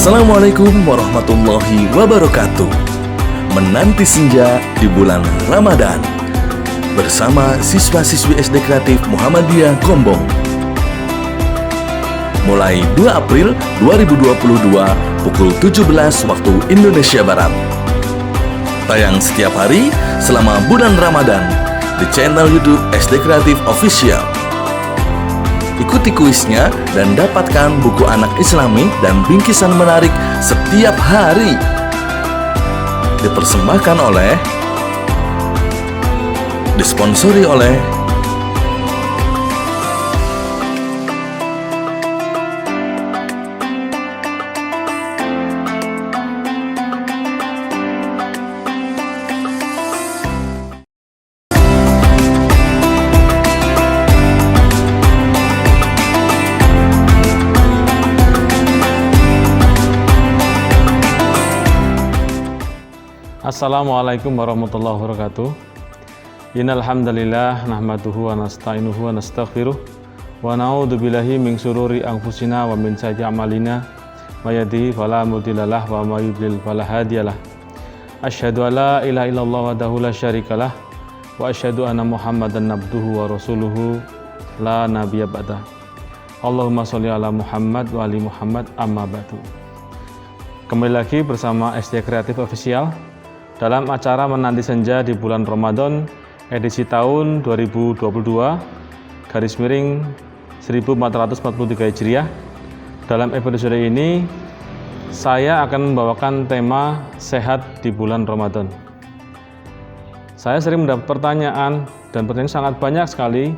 Assalamualaikum warahmatullahi wabarakatuh. Menanti senja di bulan Ramadan bersama siswa-siswi SD Kreatif Muhammadiyah Gombong. Mulai 2 April 2022 pukul 17 waktu Indonesia Barat. Tayang setiap hari selama bulan Ramadan di channel YouTube SD Kreatif Official. Ikuti kuisnya dan dapatkan buku anak Islami dan bingkisan menarik setiap hari. Dipersembahkan oleh, disponsori oleh Assalamualaikum warahmatullahi wabarakatuh. Innal hamdalillah nahmaduhu wa nasta'inuhu wa nastaghfiruh wa na'udzu billahi min syururi anfusina wa min sayyiati a'malina may yahdihillahu fala mudhillalah wa may yudhlil fala hadiyalah. Asyhadu an la ilaha illallah wahdahu la syarikalah wa asyhadu anna Muhammadan abduhu wa rasuluhu la nabiyya ba'dah. Allahumma sholli ala Muhammad wa ali Muhammad amma ba'du. Kembali lagi bersama SD Kreatif Official dalam acara Menanti Senja di bulan Ramadan edisi tahun 2022 garis miring 1443 Hijriah. Dalam episode ini saya akan membawakan tema sehat di bulan Ramadan. Saya sering mendapat pertanyaan dan pertanyaan sangat banyak sekali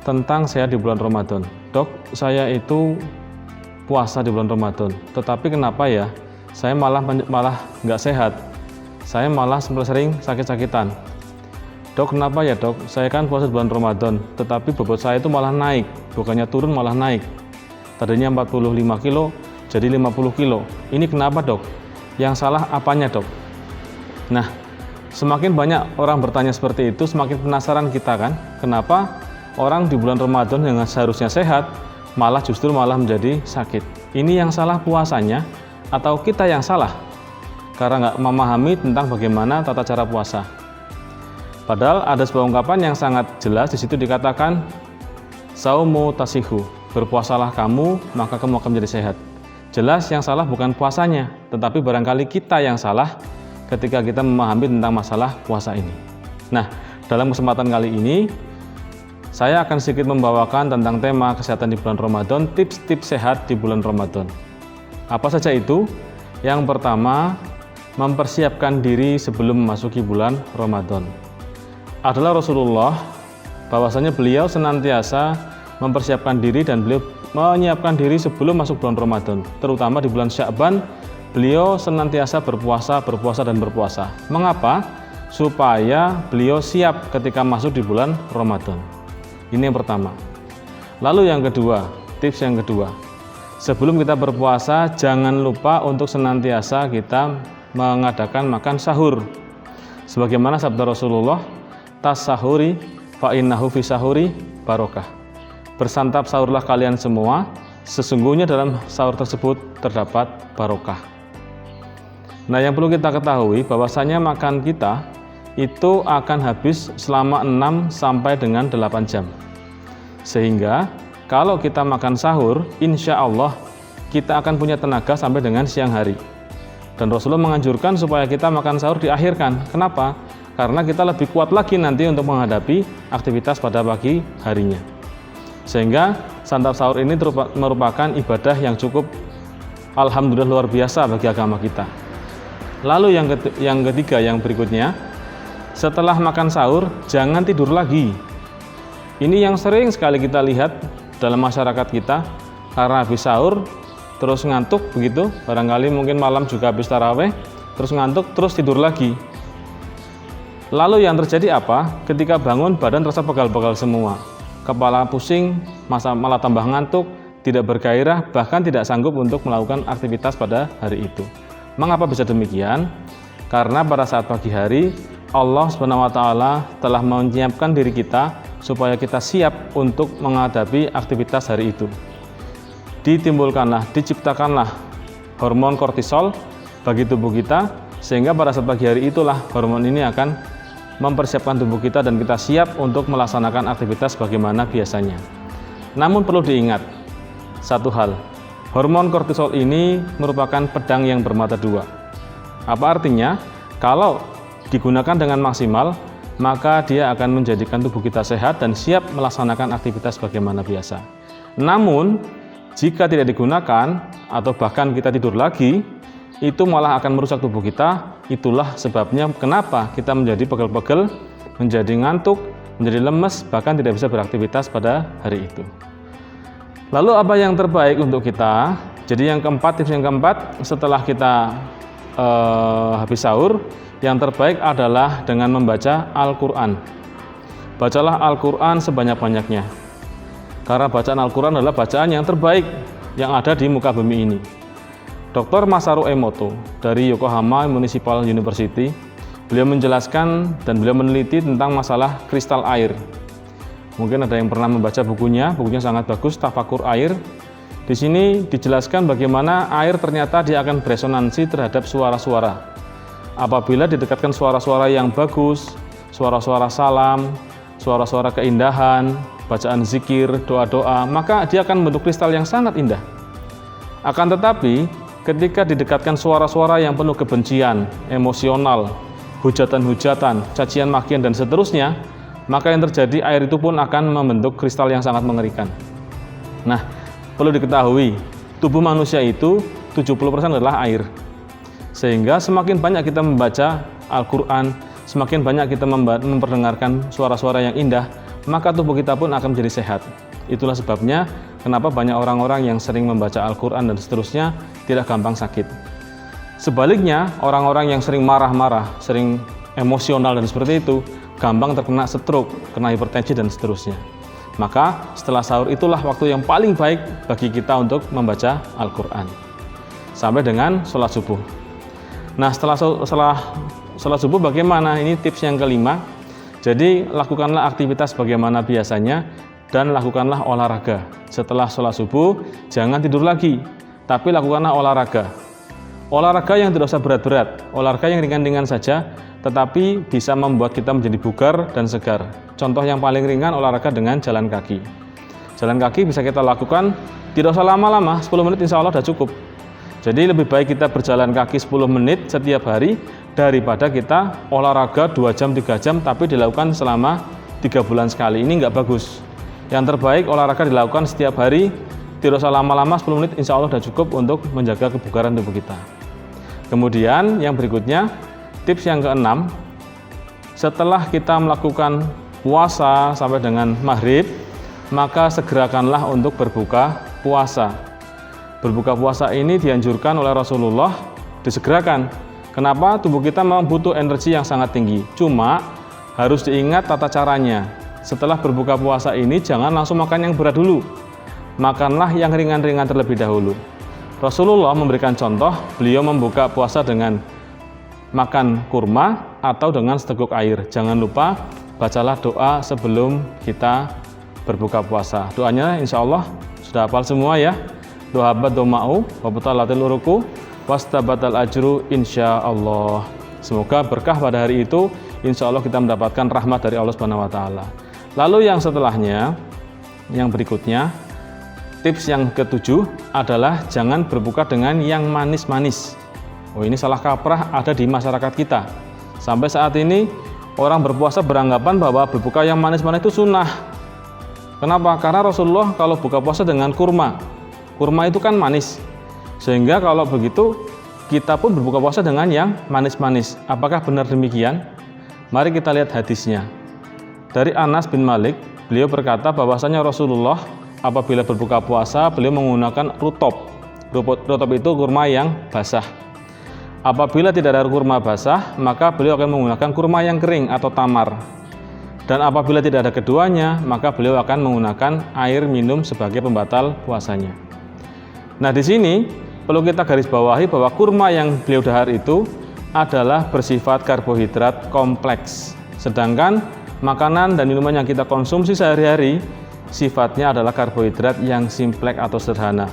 tentang sehat di bulan Ramadan. Dok, saya itu puasa di bulan Ramadan, tetapi kenapa ya saya malah nggak sehat? Saya malah sering sakit-sakitan. Dok, kenapa ya dok? Saya kan puasa bulan Ramadan, tetapi bobot saya itu malah naik, bukannya turun malah naik. Tadinya 45 kilo, jadi 50 kilo. Ini kenapa dok? Yang salah apanya dok? Nah, semakin banyak orang bertanya seperti itu, semakin penasaran kita kan? Kenapa orang di bulan Ramadan yang seharusnya sehat, justru malah menjadi sakit? Ini yang salah puasanya, atau kita yang salah? Karena nggak memahami tentang bagaimana tata cara puasa. Padahal ada sebuah ungkapan yang sangat jelas di situ dikatakan saumu tasihu, berpuasalah kamu maka kamu akan menjadi sehat. Jelas yang salah bukan puasanya, tetapi barangkali kita yang salah ketika kita memahami tentang masalah puasa ini. Nah, dalam kesempatan kali ini saya akan sedikit membawakan tentang tema kesehatan di bulan Ramadan, tips-tips sehat di bulan Ramadan. Apa saja itu? Yang pertama, mempersiapkan diri sebelum memasuki bulan Ramadan. Adalah Rasulullah, bahwasanya beliau senantiasa mempersiapkan diri dan beliau menyiapkan diri sebelum masuk bulan Ramadan. Terutama di bulan Sya'ban, beliau senantiasa berpuasa. Mengapa? Supaya beliau siap ketika masuk di bulan Ramadan. Ini yang pertama. Lalu yang kedua, tips yang kedua. Sebelum kita berpuasa, jangan lupa untuk senantiasa kita mengadakan makan sahur. Sebagaimana sabda Rasulullah, tas-sahuri fa innahu fi sahuri barokah. Bersantap sahurlah kalian semua, sesungguhnya dalam sahur tersebut terdapat barokah. Nah, yang perlu kita ketahui bahwasanya makan kita itu akan habis selama 6 sampai dengan 8 jam. Sehingga kalau kita makan sahur, insya Allah kita akan punya tenaga sampai dengan siang hari. Dan Rasulullah menganjurkan supaya kita makan sahur diakhirkan. Kenapa? Karena kita lebih kuat lagi nanti untuk menghadapi aktivitas pada pagi harinya. Sehingga santap sahur ini merupakan ibadah yang cukup alhamdulillah luar biasa bagi agama kita. Lalu yang ketiga, yang berikutnya, setelah makan sahur jangan tidur lagi. Ini yang sering sekali kita lihat dalam masyarakat kita, karena habis sahur terus ngantuk begitu, barangkali mungkin malam juga habis taraweh, terus ngantuk, terus tidur lagi. Lalu yang terjadi apa? Ketika bangun badan terasa pegal-pegal semua, kepala pusing, malah tambah ngantuk, tidak bergairah, bahkan tidak sanggup untuk melakukan aktivitas pada hari itu. Mengapa bisa demikian? Karena pada saat pagi hari Allah SWT telah menyiapkan diri kita supaya kita siap untuk menghadapi aktivitas hari itu. Ditimbulkanlah, diciptakanlah hormon kortisol bagi tubuh kita, sehingga pada saat pagi hari itulah hormon ini akan mempersiapkan tubuh kita dan kita siap untuk melaksanakan aktivitas bagaimana biasanya. Namun perlu diingat satu hal, hormon kortisol ini merupakan pedang yang bermata dua. Apa artinya? Kalau digunakan dengan maksimal, maka dia akan menjadikan tubuh kita sehat dan siap melaksanakan aktivitas bagaimana biasa. Namun, jika tidak digunakan atau bahkan kita tidur lagi, itu malah akan merusak tubuh kita. Itulah sebabnya kenapa kita menjadi pegel-pegel, menjadi ngantuk, menjadi lemes, bahkan tidak bisa beraktivitas pada hari itu. Lalu apa yang terbaik untuk kita? Jadi tips yang keempat, setelah kita habis sahur, yang terbaik adalah dengan membaca Al-Quran. Bacalah Al-Quran sebanyak-banyaknya. Karena bacaan Al-Quran adalah bacaan yang terbaik yang ada di muka bumi ini. Dr. Masaru Emoto dari Yokohama Municipal University, beliau menjelaskan dan beliau meneliti tentang masalah kristal air. Mungkin ada yang pernah membaca bukunya sangat bagus, Tafakur Air. Di sini dijelaskan bagaimana air ternyata dia akan beresonansi terhadap suara-suara. Apabila didekatkan suara-suara yang bagus, suara-suara salam, suara-suara keindahan, bacaan zikir, doa-doa, maka dia akan membentuk kristal yang sangat indah. Akan tetapi, ketika didekatkan suara-suara yang penuh kebencian, emosional, hujatan-hujatan, cacian makian, dan seterusnya, maka yang terjadi air itu pun akan membentuk kristal yang sangat mengerikan. Nah, perlu diketahui, tubuh manusia itu 70% adalah air. Sehingga semakin banyak kita membaca Al-Quran, semakin banyak kita memperdengarkan suara-suara yang indah, maka tubuh kita pun akan menjadi sehat. Itulah sebabnya kenapa banyak orang-orang yang sering membaca Al-Quran dan seterusnya tidak gampang sakit. Sebaliknya, orang-orang yang sering marah-marah, sering emosional dan seperti itu, gampang terkena stroke, kena hipertensi dan seterusnya. Maka setelah sahur itulah waktu yang paling baik bagi kita untuk membaca Al-Quran sampai dengan sholat subuh. Nah, setelah sholat subuh bagaimana? Ini tips yang kelima. Jadi lakukanlah aktivitas bagaimana biasanya dan lakukanlah olahraga. Setelah sholat subuh jangan tidur lagi, tapi lakukanlah olahraga. Olahraga yang tidak usah berat-berat, olahraga yang ringan-ringan saja, tetapi bisa membuat kita menjadi bugar dan segar. Contoh yang paling ringan olahraga dengan jalan kaki. Jalan kaki bisa kita lakukan tidak usah lama-lama, 10 menit insya Allah sudah cukup. Jadi lebih baik kita berjalan kaki 10 menit setiap hari daripada kita olahraga 2 jam, 3 jam tapi dilakukan selama 3 bulan sekali. Ini nggak bagus. Yang terbaik olahraga dilakukan setiap hari, tidak usah lama-lama, 10 menit insya Allah sudah cukup untuk menjaga kebugaran tubuh kita. Kemudian yang berikutnya, tips yang keenam, setelah kita melakukan puasa sampai dengan maghrib, maka segerakanlah untuk berbuka puasa. Berbuka puasa ini dianjurkan oleh Rasulullah, disegerakan. Kenapa? Tubuh kita memang butuh energi yang sangat tinggi. Cuma harus diingat tata caranya. Setelah berbuka puasa ini jangan langsung makan yang berat dulu. Makanlah yang ringan-ringan terlebih dahulu. Rasulullah memberikan contoh, beliau membuka puasa dengan makan kurma atau dengan seteguk air. Jangan lupa bacalah doa sebelum kita berbuka puasa. Doanya insya Allah sudah hafal semua ya. Doa doma'u wa batalatil uruku wastabatal ajru insya Allah. Semoga berkah pada hari itu, insya Allah kita mendapatkan rahmat dari Allah Subhanahu wa Ta'ala. Lalu yang setelahnya, yang berikutnya, tips yang ketujuh adalah jangan berbuka dengan yang manis-manis. Oh, ini salah kaprah ada di masyarakat kita. Sampai saat ini orang berpuasa beranggapan bahwa berbuka yang manis-manis itu sunnah. Kenapa? Karena Rasulullah kalau buka puasa dengan kurma. Kurma itu kan manis. Sehingga kalau begitu kita pun berbuka puasa dengan yang manis-manis. Apakah benar demikian? Mari kita lihat hadisnya. Dari Anas bin Malik, beliau berkata bahwasanya Rasulullah apabila berbuka puasa beliau menggunakan rutop. Rutop itu kurma yang basah. Apabila tidak ada kurma basah, maka beliau akan menggunakan kurma yang kering atau tamar. Dan apabila tidak ada keduanya, maka beliau akan menggunakan air minum sebagai pembatal puasanya. Nah, di sini perlu kita garis bawahi bahwa kurma yang beliau dahar itu adalah bersifat karbohidrat kompleks. Sedangkan makanan dan minuman yang kita konsumsi sehari-hari sifatnya adalah karbohidrat yang simplek atau sederhana.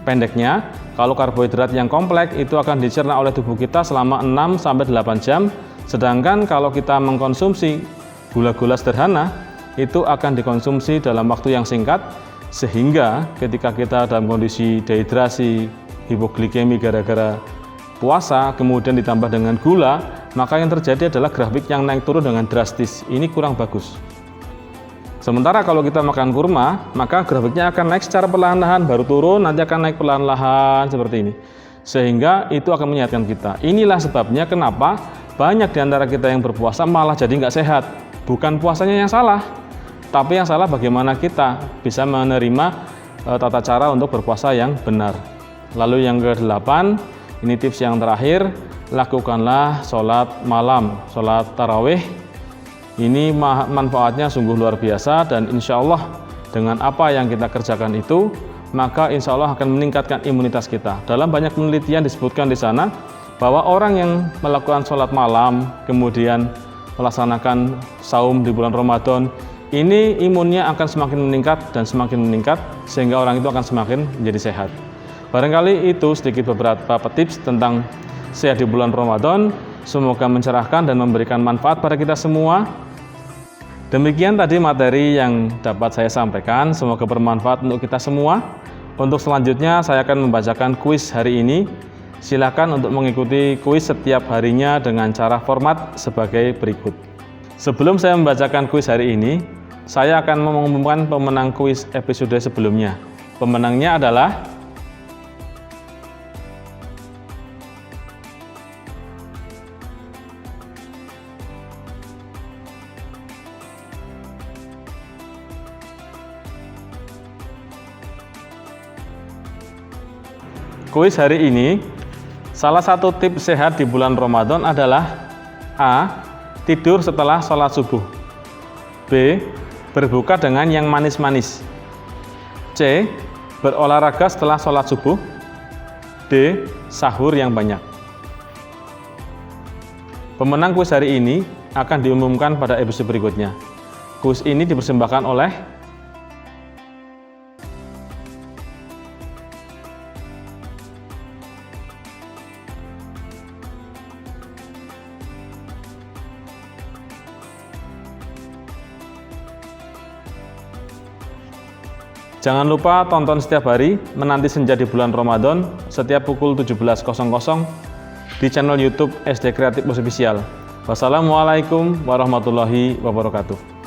Pendeknya, kalau karbohidrat yang kompleks itu akan dicerna oleh tubuh kita selama 6-8 jam, sedangkan kalau kita mengkonsumsi gula-gula sederhana, itu akan dikonsumsi dalam waktu yang singkat, sehingga ketika kita dalam kondisi dehidrasi, hipoglikemi gara-gara puasa, kemudian ditambah dengan gula, maka yang terjadi adalah grafik yang naik turun dengan drastis. Ini kurang bagus. Sementara kalau kita makan kurma, maka grafiknya akan naik secara perlahan-lahan, baru turun, nanti akan naik perlahan-lahan seperti ini. Sehingga itu akan menyehatkan kita. Inilah sebabnya kenapa banyak di antara kita yang berpuasa malah jadi nggak sehat. Bukan puasanya yang salah, tapi yang salah bagaimana kita bisa menerima tata cara untuk berpuasa yang benar. Lalu yang ke-8, ini tips yang terakhir, lakukanlah sholat malam, sholat tarawih. Ini manfaatnya sungguh luar biasa, dan insya Allah dengan apa yang kita kerjakan itu, maka insya Allah akan meningkatkan imunitas kita. Dalam banyak penelitian disebutkan di sana bahwa orang yang melakukan sholat malam kemudian melaksanakan saum di bulan Ramadan, ini imunnya akan semakin meningkat dan semakin meningkat, sehingga orang itu akan semakin menjadi sehat. Barangkali itu sedikit beberapa tips tentang sehat di bulan Ramadan. Semoga mencerahkan dan memberikan manfaat pada kita semua. Demikian tadi materi yang dapat saya sampaikan, semoga bermanfaat untuk kita semua. Untuk selanjutnya saya akan membacakan kuis hari ini. Silakan untuk mengikuti kuis setiap harinya dengan cara format sebagai berikut. Sebelum saya membacakan kuis hari ini, saya akan mengumumkan pemenang kuis episode sebelumnya. Pemenangnya adalah kuis hari ini. Salah satu tips sehat di bulan Ramadan adalah A. Tidur setelah sholat subuh. B. Berbuka dengan yang manis-manis. C. Berolahraga setelah sholat subuh. D. Sahur yang banyak. Pemenang kuis hari ini akan diumumkan pada episode berikutnya. Kuis ini dipersembahkan oleh Jangan lupa tonton setiap hari Menanti Senja di bulan Ramadan setiap pukul 17.00 di channel YouTube SD Kreatif Official. Wassalamualaikum warahmatullahi wabarakatuh.